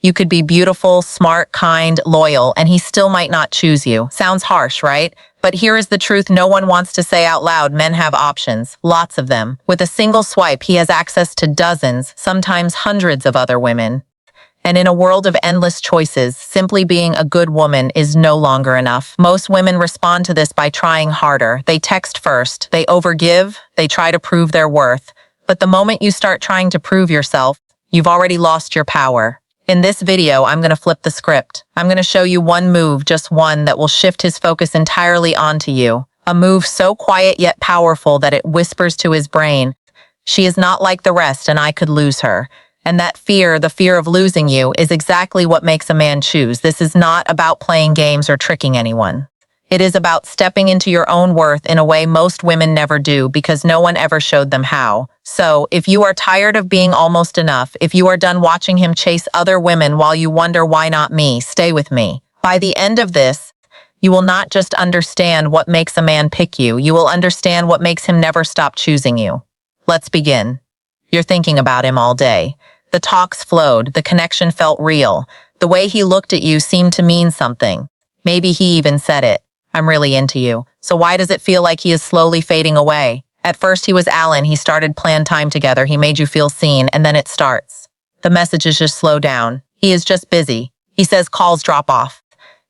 You could be beautiful, smart, kind, loyal, and he still might not choose you. Sounds harsh, right? But here is the truth no one wants to say out loud. Men have options, lots of them. With a single swipe, he has access to dozens, sometimes hundreds of other women. And in a world of endless choices, simply being a good woman is no longer enough. Most women respond to this by trying harder. They text first, they overgive, they try to prove their worth. But the moment you start trying to prove yourself, you've already lost your power. In this video, I'm going to flip the script. I'm going to show you one move, just one, that will shift his focus entirely onto you. A move so quiet yet powerful that it whispers to his brain, "She is not like the rest and I could lose her." And that fear, the fear of losing you, is exactly what makes a man choose. This is not about playing games or tricking anyone. It is about stepping into your own worth in a way most women never do because no one ever showed them how. So, if you are tired of being almost enough, if you are done watching him chase other women while you wonder why not me, stay with me. By the end of this, you will not just understand what makes a man pick you, you will understand what makes him never stop choosing you. Let's begin. You're thinking about him all day. The talks flowed, the connection felt real. The way he looked at you seemed to mean something. Maybe he even said it. "I'm really into you." So why does it feel like he is slowly fading away? At first he was Alan, he started planned time together, he made you feel seen, and then it starts. The messages just slow down. He is just busy. He says calls drop off.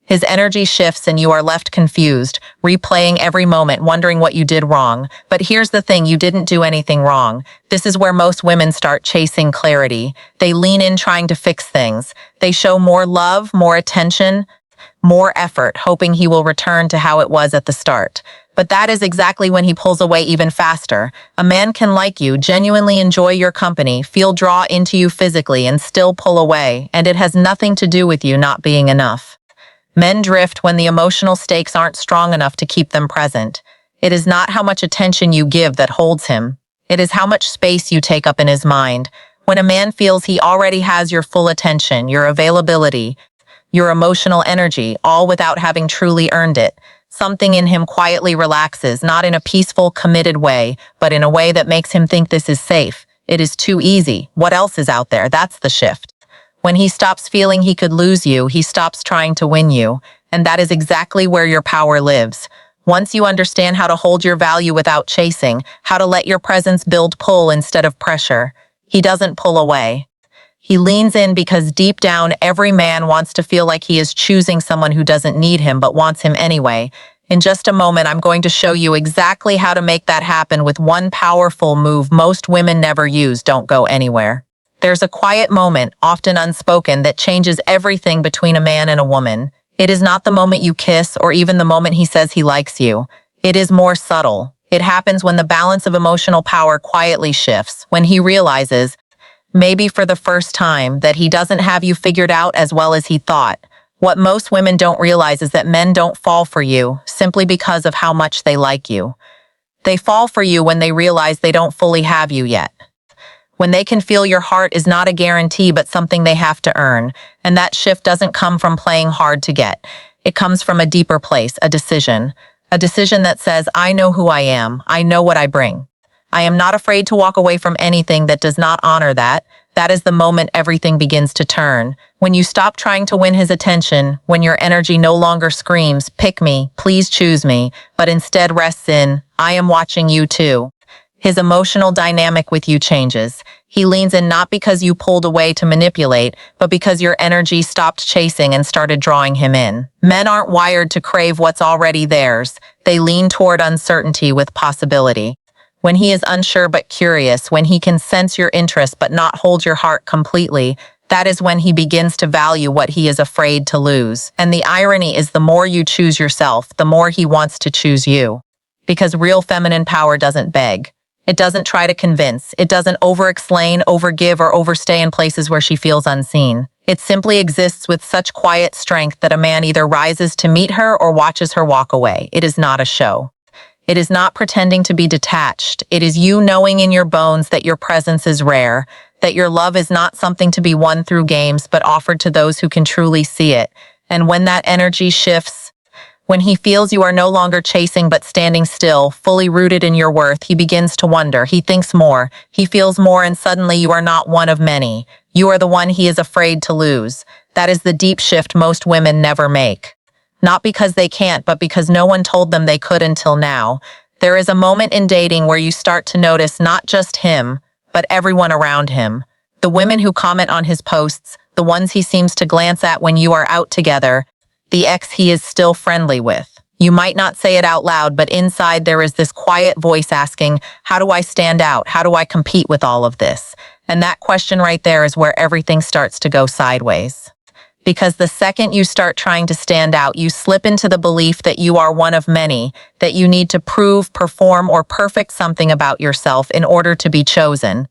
His energy shifts and you are left confused, replaying every moment, wondering what you did wrong. But here's the thing, you didn't do anything wrong. This is where most women start chasing clarity. They lean in trying to fix things. They show more love, more attention, more effort, hoping he will return to how it was at the start. But that is exactly when he pulls away even faster. A man can like you, genuinely enjoy your company, feel draw into you physically, and still pull away, and it has nothing to do with you not being enough. Men drift when the emotional stakes aren't strong enough to keep them present. It is not how much attention you give that holds him. It is how much space you take up in his mind. When a man feels he already has your full attention, your availability, your emotional energy, all without having truly earned it, something in him quietly relaxes, not in a peaceful, committed way, but in a way that makes him think this is safe. It is too easy. What else is out there? That's the shift. When he stops feeling he could lose you, he stops trying to win you. And that is exactly where your power lives. Once you understand how to hold your value without chasing, how to let your presence build pull instead of pressure, he doesn't pull away. He leans in because deep down, every man wants to feel like he is choosing someone who doesn't need him but wants him anyway. In just a moment, I'm going to show you exactly how to make that happen with one powerful move most women never use. Don't go anywhere. There's a quiet moment, often unspoken, that changes everything between a man and a woman. It is not the moment you kiss or even the moment he says he likes you. It is more subtle. It happens when the balance of emotional power quietly shifts, when he realizes, maybe for the first time, that he doesn't have you figured out as well as he thought. What most women don't realize is that men don't fall for you simply because of how much they like you. They fall for you when they realize they don't fully have you yet. When they can feel your heart is not a guarantee but something they have to earn, and that shift doesn't come from playing hard to get. It comes from a deeper place, a decision that says, I know who I am, I know what I bring. I am not afraid to walk away from anything that does not honor that. That is the moment everything begins to turn. When you stop trying to win his attention, when your energy no longer screams, pick me, please choose me, but instead rests in, I am watching you too. His emotional dynamic with you changes. He leans in not because you pulled away to manipulate, but because your energy stopped chasing and started drawing him in. Men aren't wired to crave what's already theirs. They lean toward uncertainty with possibility. When he is unsure but curious, when he can sense your interest but not hold your heart completely, that is when he begins to value what he is afraid to lose. And the irony is the more you choose yourself, the more he wants to choose you. Because real feminine power doesn't beg. It doesn't try to convince. It doesn't over-explain, overgive, or overstay in places where she feels unseen. It simply exists with such quiet strength that a man either rises to meet her or watches her walk away. It is not a show. It is not pretending to be detached. It is you knowing in your bones that your presence is rare, that your love is not something to be won through games but offered to those who can truly see it. And when that energy shifts, When he feels you are no longer chasing but standing still, fully rooted in your worth, he begins to wonder. He thinks more. He feels more, and suddenly you are not one of many. You are the one he is afraid to lose. That is the deep shift most women never make. Not because they can't, but because no one told them they could until now. There is a moment in dating where you start to notice not just him, but everyone around him. The women who comment on his posts, the ones he seems to glance at when you are out together, the ex he is still friendly with. You might not say it out loud, but inside there is this quiet voice asking, how do I stand out? How do I compete with all of this? And that question right there is where everything starts to go sideways. Because the second you start trying to stand out, you slip into the belief that you are one of many, that you need to prove, perform, or perfect something about yourself in order to be chosen.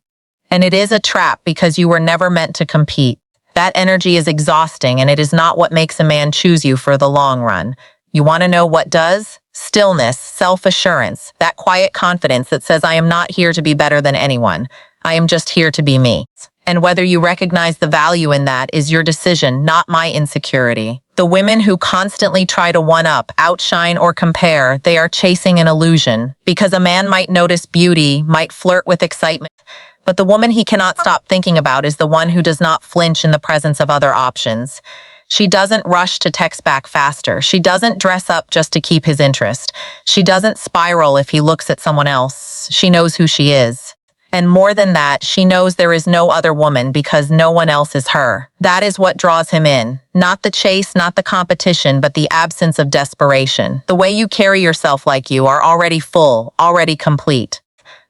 And it is a trap because you were never meant to compete. That energy is exhausting, and it is not what makes a man choose you for the long run. You want to know what does? Stillness, self-assurance, that quiet confidence that says, I am not here to be better than anyone. I am just here to be me. And whether you recognize the value in that is your decision, not my insecurity. The women who constantly try to one-up, outshine, or compare, they are chasing an illusion. Because a man might notice beauty, might flirt with excitement, but the woman he cannot stop thinking about is the one who does not flinch in the presence of other options. She doesn't rush to text back faster. She doesn't dress up just to keep his interest. She doesn't spiral if he looks at someone else. She knows who she is. And more than that, she knows there is no other woman because no one else is her. That is what draws him in. Not the chase, not the competition, but the absence of desperation. The way you carry yourself like you are already full, already complete.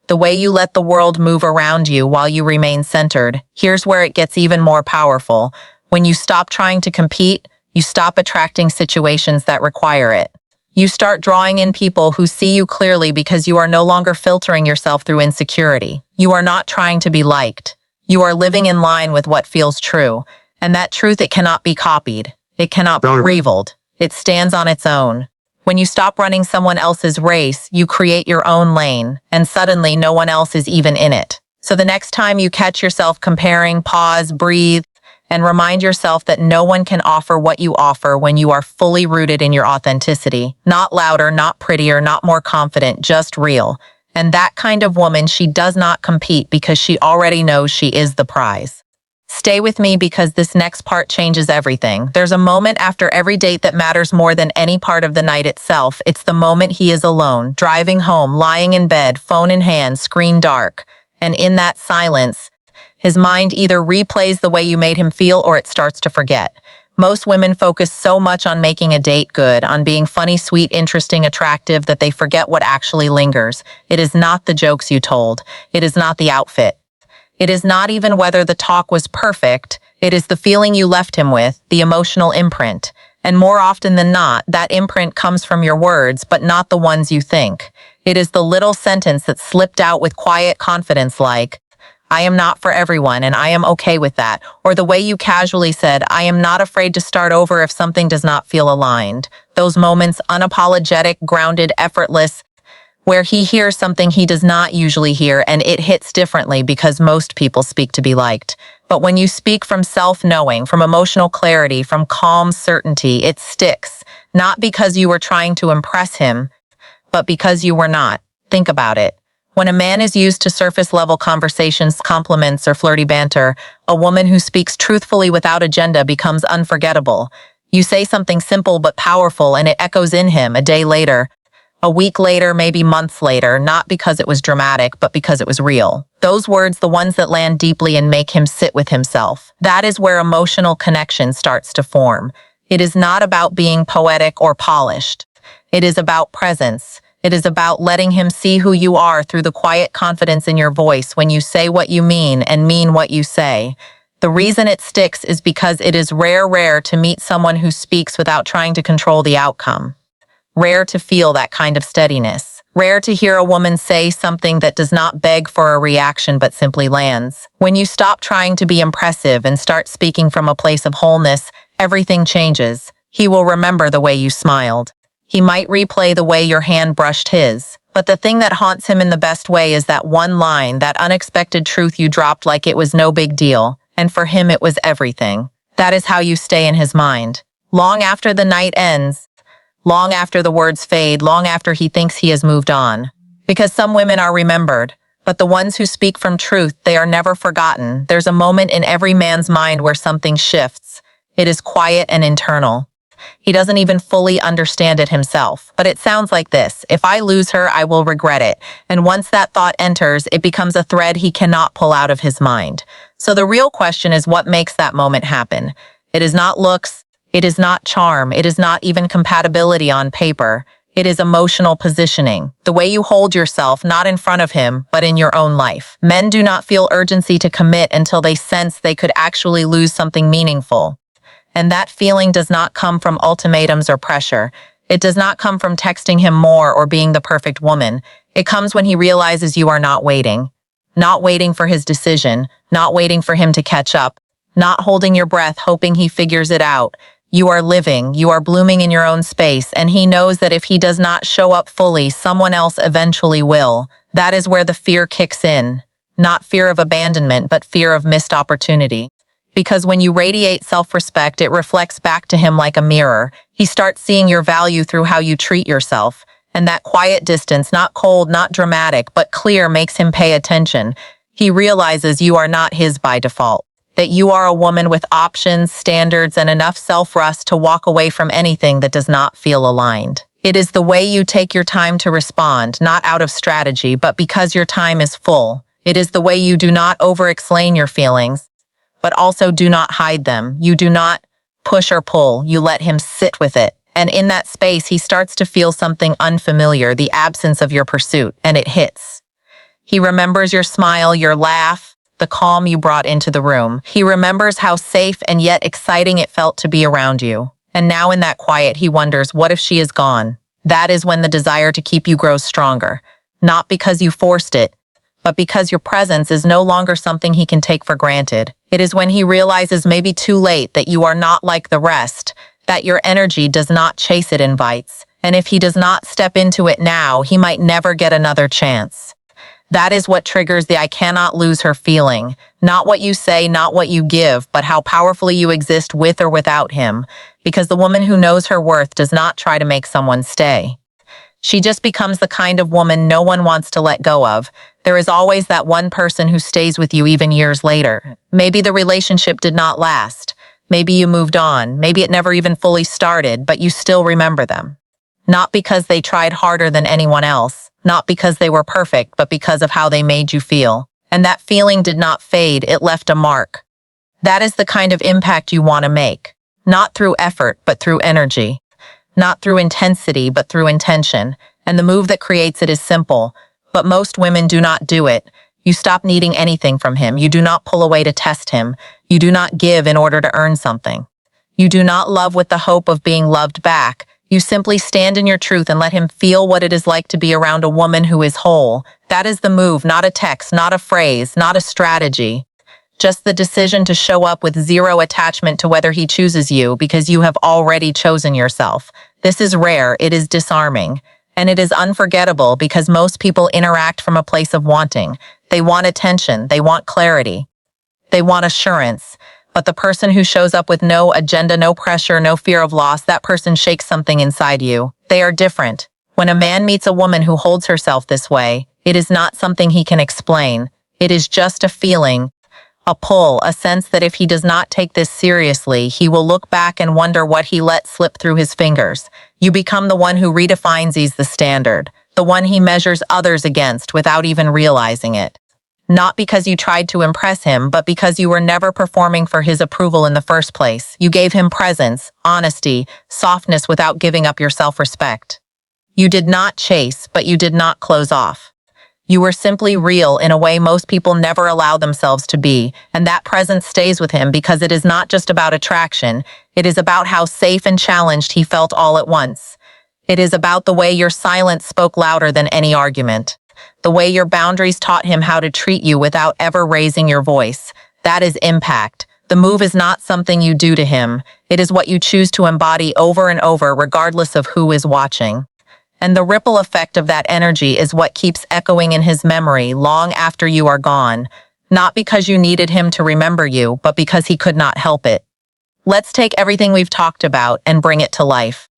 The way you let the world move around you while you remain centered. Here's where it gets even more powerful. When you stop trying to compete, you stop attracting situations that require it. You start drawing in people who see you clearly because you are no longer filtering yourself through insecurity. You are not trying to be liked. You are living in line with what feels true. And that truth, it cannot be copied. It cannot be rivaled. It stands on its own. When you stop running someone else's race, you create your own lane, and suddenly no one else is even in it. So the next time you catch yourself comparing, pause, breathe, and remind yourself that no one can offer what you offer when you are fully rooted in your authenticity. Not louder, not prettier, not more confident, just real. And that kind of woman, she does not compete because she already knows she is the prize. Stay with me because this next part changes everything. There's a moment after every date that matters more than any part of the night itself. It's the moment he is alone, driving home, lying in bed, phone in hand, screen dark. And in that silence, his mind either replays the way you made him feel or it starts to forget. Most women focus so much on making a date good, on being funny, sweet, interesting, attractive, that they forget what actually lingers. It is not the jokes you told. It is not the outfit. It is not even whether the talk was perfect. It is the feeling you left him with, the emotional imprint. And more often than not, that imprint comes from your words, but not the ones you think. It is the little sentence that slipped out with quiet confidence like, I am not for everyone and I am okay with that. Or the way you casually said, I am not afraid to start over if something does not feel aligned. Those moments, unapologetic, grounded, effortless, where he hears something he does not usually hear, and it hits differently because most people speak to be liked. But when you speak from self-knowing, from emotional clarity, from calm certainty, it sticks. Not because you were trying to impress him, but because you were not. Think about it. When a man is used to surface-level conversations, compliments, or flirty banter, a woman who speaks truthfully without agenda becomes unforgettable. You say something simple but powerful, and it echoes in him a day later, a week later, maybe months later, not because it was dramatic, but because it was real. Those words, the ones that land deeply and make him sit with himself. That is where emotional connection starts to form. It is not about being poetic or polished. It is about presence. It is about letting him see who you are through the quiet confidence in your voice when you say what you mean and mean what you say. The reason it sticks is because it is rare to meet someone who speaks without trying to control the outcome. Rare to feel that kind of steadiness. Rare to hear a woman say something that does not beg for a reaction but simply lands. When you stop trying to be impressive and start speaking from a place of wholeness, everything changes. He will remember the way you smiled. He might replay the way your hand brushed his. But the thing that haunts him in the best way is that one line, that unexpected truth you dropped like it was no big deal. And for him, it was everything. That is how you stay in his mind. Long after the night ends, long after the words fade, long after he thinks he has moved on. Because some women are remembered, but the ones who speak from truth, they are never forgotten. There's a moment in every man's mind where something shifts. It is quiet and internal. He doesn't even fully understand it himself. But it sounds like this: if I lose her, I will regret it. And once that thought enters, it becomes a thread he cannot pull out of his mind. So the real question is, what makes that moment happen? It is not looks. It is not charm. It is not even compatibility on paper. It is emotional positioning, the way you hold yourself, not in front of him, but in your own life. Men do not feel urgency to commit until they sense they could actually lose something meaningful. And that feeling does not come from ultimatums or pressure. It does not come from texting him more or being the perfect woman. It comes when he realizes you are not waiting. Not waiting for his decision, not waiting for him to catch up, not holding your breath hoping he figures it out. You are living, you are blooming in your own space, and he knows that if he does not show up fully, someone else eventually will. That is where the fear kicks in. Not fear of abandonment, but fear of missed opportunity. Because when you radiate self-respect, it reflects back to him like a mirror. He starts seeing your value through how you treat yourself. And that quiet distance, not cold, not dramatic, but clear, makes him pay attention. He realizes you are not his by default. That you are a woman with options, standards, and enough self-trust to walk away from anything that does not feel aligned. It is the way you take your time to respond, not out of strategy, but because your time is full. It is the way you do not over-explain your feelings, but also do not hide them. You do not push or pull. You let him sit with it. And in that space, he starts to feel something unfamiliar, the absence of your pursuit, and it hits. He remembers your smile, your laugh, the calm you brought into the room. He remembers how safe and yet exciting it felt to be around you. And now in that quiet, he wonders, what if she is gone? That is when the desire to keep you grows stronger. Not because you forced it, but because your presence is no longer something he can take for granted. It is when he realizes, maybe too late, that you are not like the rest, that your energy does not chase it invites. And if he does not step into it now, he might never get another chance. That is what triggers the "I cannot lose her" feeling. Not what you say, not what you give, but how powerfully you exist with or without him. Because the woman who knows her worth does not try to make someone stay. She just becomes the kind of woman no one wants to let go of. There is always that one person who stays with you even years later. Maybe the relationship did not last. Maybe you moved on. Maybe it never even fully started, but you still remember them. Not because they tried harder than anyone else. Not because they were perfect, but because of how they made you feel. And that feeling did not fade, it left a mark. That is the kind of impact you want to make. Not through effort, but through energy. Not through intensity, but through intention. And the move that creates it is simple. But most women do not do it. You stop needing anything from him. You do not pull away to test him. You do not give in order to earn something. You do not love with the hope of being loved back. You simply stand in your truth and let him feel what it is like to be around a woman who is whole. That is the move, not a text, not a phrase, not a strategy. Just the decision to show up with zero attachment to whether he chooses you, because you have already chosen yourself. This is rare, it is disarming, and it is unforgettable because most people interact from a place of wanting. They want attention, they want clarity, they want assurance. But the person who shows up with no agenda, no pressure, no fear of loss, that person shakes something inside you. They are different. When a man meets a woman who holds herself this way, it is not something he can explain. It is just a feeling, a pull, a sense that if he does not take this seriously, he will look back and wonder what he let slip through his fingers. You become the one who redefines he's the standard, the one he measures others against without even realizing it. Not because you tried to impress him, but because you were never performing for his approval in the first place. You gave him presence, honesty, softness without giving up your self-respect. You did not chase, but you did not close off. You were simply real in a way most people never allow themselves to be, and that presence stays with him because it is not just about attraction. It is about how safe and challenged he felt all at once. It is about the way your silence spoke louder than any argument. The way your boundaries taught him how to treat you without ever raising your voice. That is impact. The move is not something you do to him. It is what you choose to embody over and over, regardless of who is watching. And the ripple effect of that energy is what keeps echoing in his memory long after you are gone. Not because you needed him to remember you, but because he could not help it. Let's take everything we've talked about and bring it to life.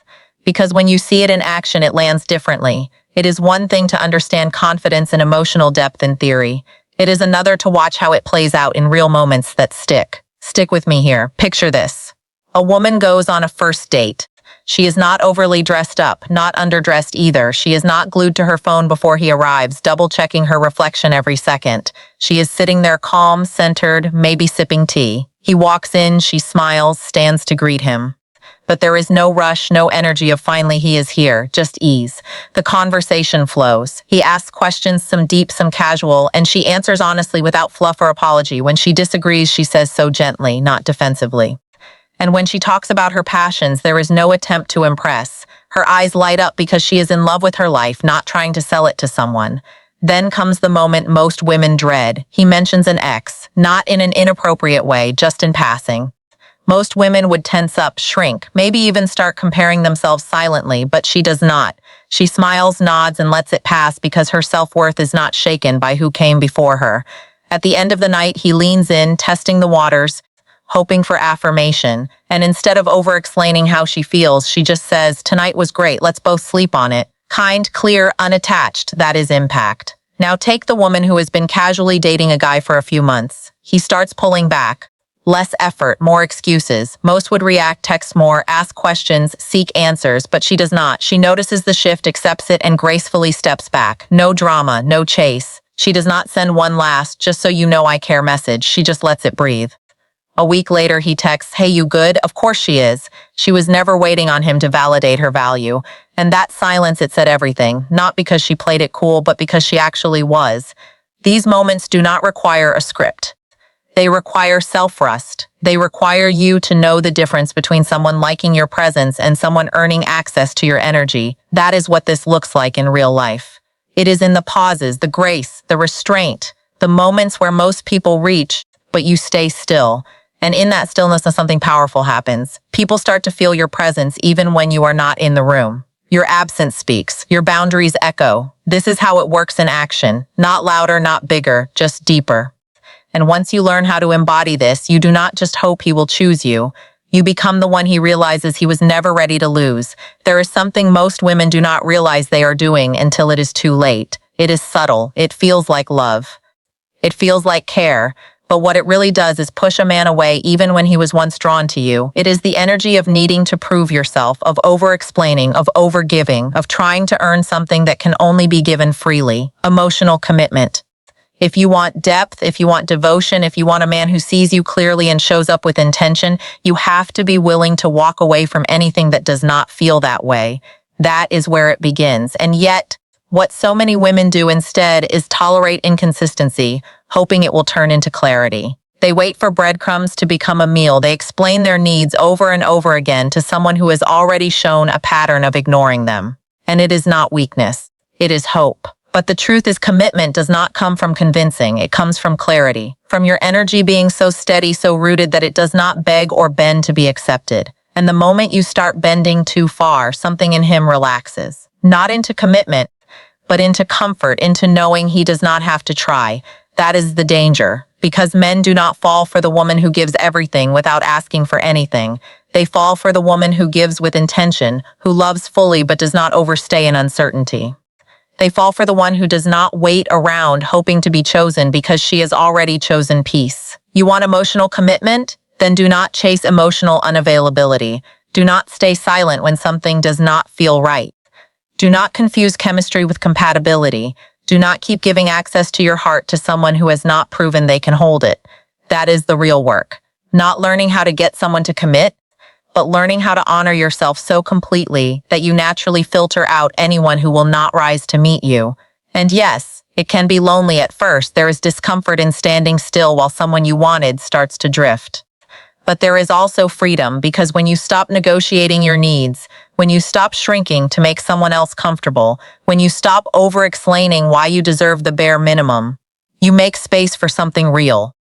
Because when you see it in action, it lands differently. It is one thing to understand confidence and emotional depth in theory. It is another to watch how it plays out in real moments that stick. Stick with me here. Picture this. A woman goes on a first date. She is not overly dressed up, not underdressed either. She is not glued to her phone before he arrives, double-checking her reflection every second. She is sitting there calm, centered, maybe sipping tea. He walks in, she smiles, stands to greet him. But there is no rush, no energy of finally he is here, just ease. The conversation flows. He asks questions, some deep, some casual, and she answers honestly without fluff or apology. When she disagrees, she says so gently, not defensively. And when she talks about her passions, there is no attempt to impress. Her eyes light up because she is in love with her life, not trying to sell it to someone. Then comes the moment most women dread. He mentions an ex, not in an inappropriate way, just in passing. Most women would tense up, shrink, maybe even start comparing themselves silently, but she does not. She smiles, nods, and lets it pass because her self-worth is not shaken by who came before her. At the end of the night, he leans in, testing the waters, hoping for affirmation, and instead of over-explaining how she feels, she just says, "Tonight was great, let's both sleep on it." Kind, clear, unattached, that is impact. Now take the woman who has been casually dating a guy for a few months. He starts pulling back. Less effort, more excuses. Most would react, text more, ask questions, seek answers, but she does not. She notices the shift, accepts it, and gracefully steps back. No drama, no chase. She does not send one last, "just so you know I care" message. She just lets it breathe. A week later, he texts, "Hey, you good?" Of course she is. She was never waiting on him to validate her value. And that silence, it said everything. Not because she played it cool, but because she actually was. These moments do not require a script. They require self-trust. They require you to know the difference between someone liking your presence and someone earning access to your energy. That is what this looks like in real life. It is in the pauses, the grace, the restraint, the moments where most people reach, but you stay still. And in that stillness, something powerful happens. People start to feel your presence even when you are not in the room. Your absence speaks. Your boundaries echo. This is how it works in action. Not louder, not bigger, just deeper. And once you learn how to embody this, you do not just hope he will choose you. You become the one he realizes he was never ready to lose. There is something most women do not realize they are doing until it is too late. It is subtle. It feels like love. It feels like care. But what it really does is push a man away even when he was once drawn to you. It is the energy of needing to prove yourself, of over-explaining, of over-giving, of trying to earn something that can only be given freely. Emotional commitment. If you want depth, if you want devotion, if you want a man who sees you clearly and shows up with intention, you have to be willing to walk away from anything that does not feel that way. That is where it begins. And yet, what so many women do instead is tolerate inconsistency, hoping it will turn into clarity. They wait for breadcrumbs to become a meal. They explain their needs over and over again to someone who has already shown a pattern of ignoring them. And it is not weakness. It is hope. But the truth is, commitment does not come from convincing. It comes from clarity, from your energy being so steady, so rooted that it does not beg or bend to be accepted. And the moment you start bending too far, something in him relaxes. Not into commitment, but into comfort, into knowing he does not have to try. That is the danger, because men do not fall for the woman who gives everything without asking for anything. They fall for the woman who gives with intention, who loves fully but does not overstay in uncertainty. They fall for the one who does not wait around hoping to be chosen because she has already chosen peace. You want emotional commitment? Then do not chase emotional unavailability. Do not stay silent when something does not feel right. Do not confuse chemistry with compatibility. Do not keep giving access to your heart to someone who has not proven they can hold it. That is the real work. Not learning how to get someone to commit, but learning how to honor yourself so completely that you naturally filter out anyone who will not rise to meet you. And yes, it can be lonely at first. There is discomfort in standing still while someone you wanted starts to drift. But there is also freedom, because when you stop negotiating your needs, when you stop shrinking to make someone else comfortable, when you stop over-explaining why you deserve the bare minimum, you make space for something real.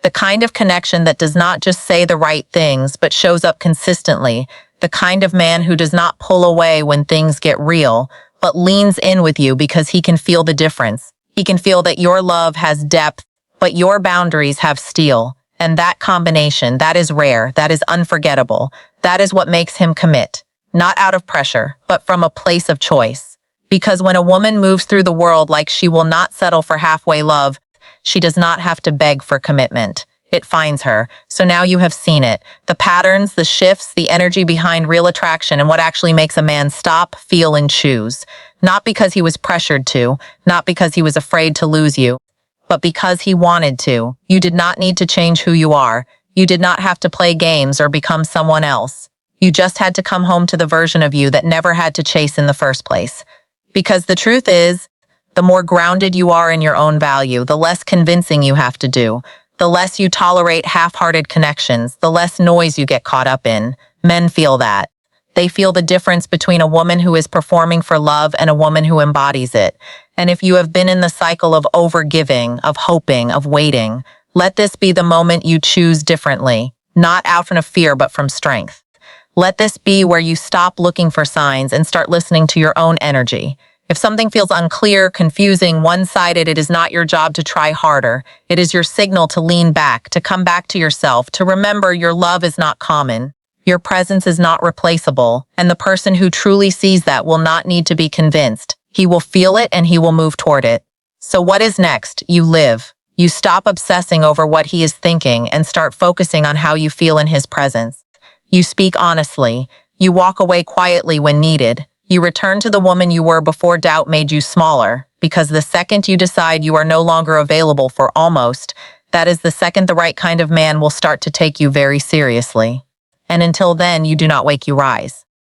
The kind of connection that does not just say the right things, but shows up consistently. The kind of man who does not pull away when things get real, but leans in with you because he can feel the difference. He can feel that your love has depth, but your boundaries have steel. And that combination, that is rare, that is unforgettable. That is what makes him commit. not out of pressure, but from a place of choice. Because when a woman moves through the world like she will not settle for halfway love, she does not have to beg for commitment. It finds her. So now you have seen it. The patterns, the shifts, the energy behind real attraction, and what actually makes a man stop, feel, and choose. Not because he was pressured to, not because he was afraid to lose you, but because he wanted to. You did not need to change who you are. You did not have to play games or become someone else. You just had to come home to the version of you that never had to chase in the first place. Because the truth is, the more grounded you are in your own value, the less convincing you have to do. The less you tolerate half-hearted connections, the less noise you get caught up in. Men feel that. They feel the difference between a woman who is performing for love and a woman who embodies it. And if you have been in the cycle of overgiving, of hoping, of waiting, let this be the moment you choose differently, not out of fear but from strength. Let this be where you stop looking for signs and start listening to your own energy. If something feels unclear, confusing, one-sided, it is not your job to try harder. It is your signal to lean back, to come back to yourself, to remember your love is not common. Your presence is not replaceable, and the person who truly sees that will not need to be convinced. He will feel it and he will move toward it. So what is next? You live. You stop obsessing over what he is thinking and start focusing on how you feel in his presence. You speak honestly. You walk away quietly when needed. You return to the woman you were before doubt made you smaller, because the second you decide you are no longer available for almost, that is the second the right kind of man will start to take you very seriously. And until then, you do not wake, you rise.